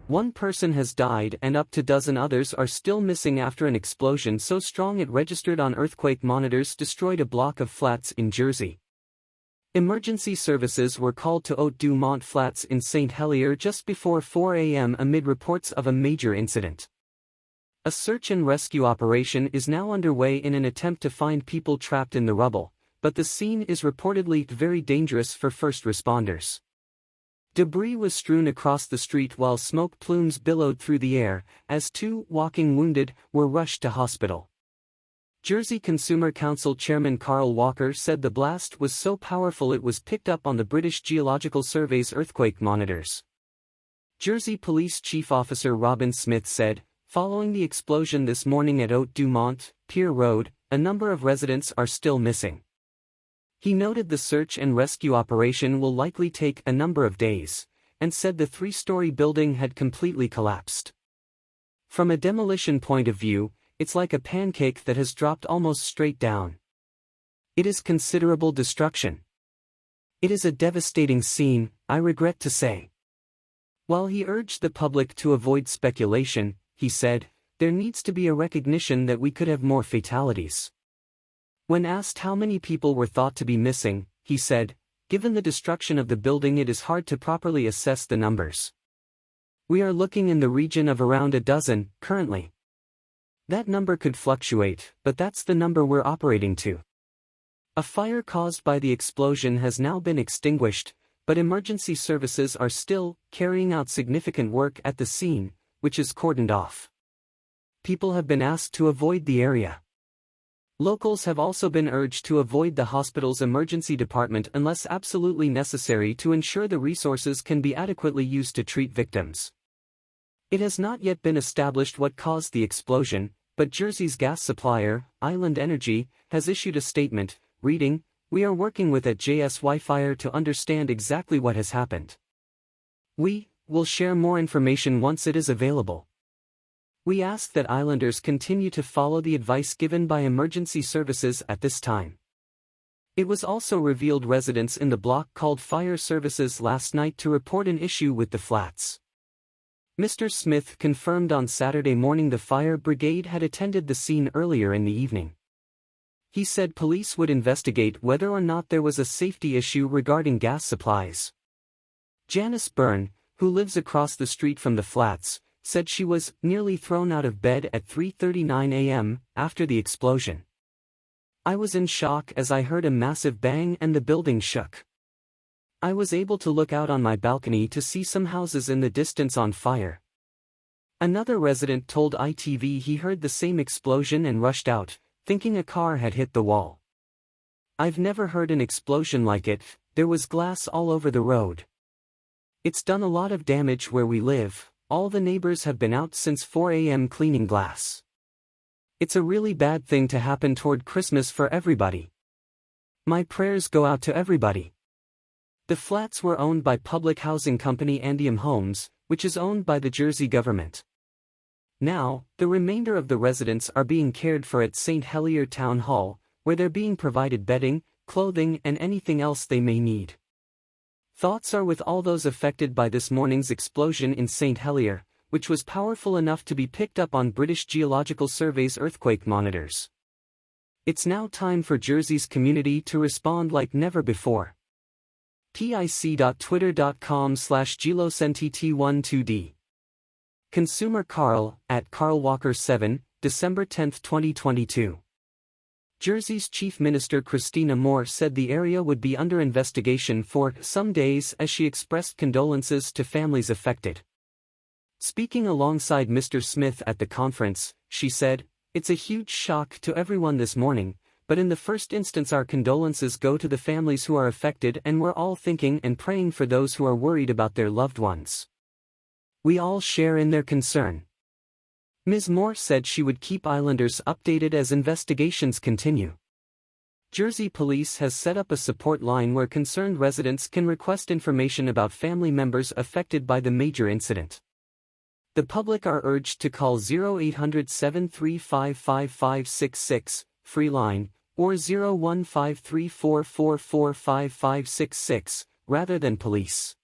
One person has died and up to a dozen others are still missing after an explosion so strong it registered on earthquake monitors destroyed a block of flats in Jersey. Emergency services were called to Haute-Dumont Flats in St. Helier just before 4 a.m. amid reports of a major incident. A search and rescue operation is now underway in an attempt to find people trapped in the rubble, but the scene is reportedly very dangerous for first responders. Debris was strewn across the street while smoke plumes billowed through the air, as 2 walking wounded were rushed to hospital. Jersey Consumer Council Chairman Carl Walker said the blast was so powerful it was picked up on the British Geological Survey's earthquake monitors. Jersey Police Chief Officer Robin Smith said, following the explosion this morning at Haute-Dumont, Pier Road, a number of residents are still missing. He noted the search and rescue operation will likely take a number of days, and said the 3-story building had completely collapsed. From a demolition point of view, it's like a pancake that has dropped almost straight down. It is considerable destruction. It is a devastating scene, I regret to say. While he urged the public to avoid speculation, he said, there needs to be a recognition that we could have more fatalities. When asked how many people were thought to be missing, he said, given the destruction of the building it is hard to properly assess the numbers. We are looking in the region of around a dozen, currently. That number could fluctuate, but that's the number we're operating to. A fire caused by the explosion has now been extinguished, but emergency services are still carrying out significant work at the scene, which is cordoned off. People have been asked to avoid the area. Locals have also been urged to avoid the hospital's emergency department unless absolutely necessary to ensure the resources can be adequately used to treat victims. It has not yet been established what caused the explosion, but Jersey's gas supplier, Island Energy, has issued a statement, reading, "We are working with at JSY Fire to understand exactly what has happened. We will share more information once it is available. We ask that Islanders continue to follow the advice given by emergency services at this time." It was also revealed residents in the block called fire services last night to report an issue with the flats. Mr. Smith confirmed on Saturday morning the fire brigade had attended the scene earlier in the evening. He said police would investigate whether or not there was a safety issue regarding gas supplies. Janice Byrne, who lives across the street from the flats, said she was nearly thrown out of bed at 3:39 a.m. after the explosion. I was in shock as I heard a massive bang and the building shook. I was able to look out on my balcony to see some houses in the distance on fire. Another resident told ITV he heard the same explosion and rushed out, thinking a car had hit the wall. I've never heard an explosion like it, there was glass all over the road. It's done a lot of damage where we live. All the neighbors have been out since 4 a.m. cleaning glass. It's a really bad thing to happen toward Christmas for everybody. My prayers go out to everybody. The flats were owned by public housing company Andium Homes, which is owned by the Jersey government. Now, the remainder of the residents are being cared for at St. Helier Town Hall, where they're being provided bedding, clothing and anything else they may need. Thoughts are with all those affected by this morning's explosion in St. Helier, which was powerful enough to be picked up on British Geological Survey's earthquake monitors. It's now time for Jersey's community to respond like never before. tic.twitter.com/gelosntt12d. Consumer Carl, at CarlWalker7, December 10, 2022. Jersey's Chief Minister Christina Moore said the area would be under investigation for some days as she expressed condolences to families affected. Speaking alongside Mr. Smith at the conference, she said, "It's a huge shock to everyone this morning, but in the first instance our condolences go to the families who are affected and we're all thinking and praying for those who are worried about their loved ones. We all share in their concern." Ms. Moore said she would keep Islanders updated as investigations continue. Jersey Police has set up a support line where concerned residents can request information about family members affected by the major incident. The public are urged to call 0800-735-5566, free line, or 01534445566, rather than police.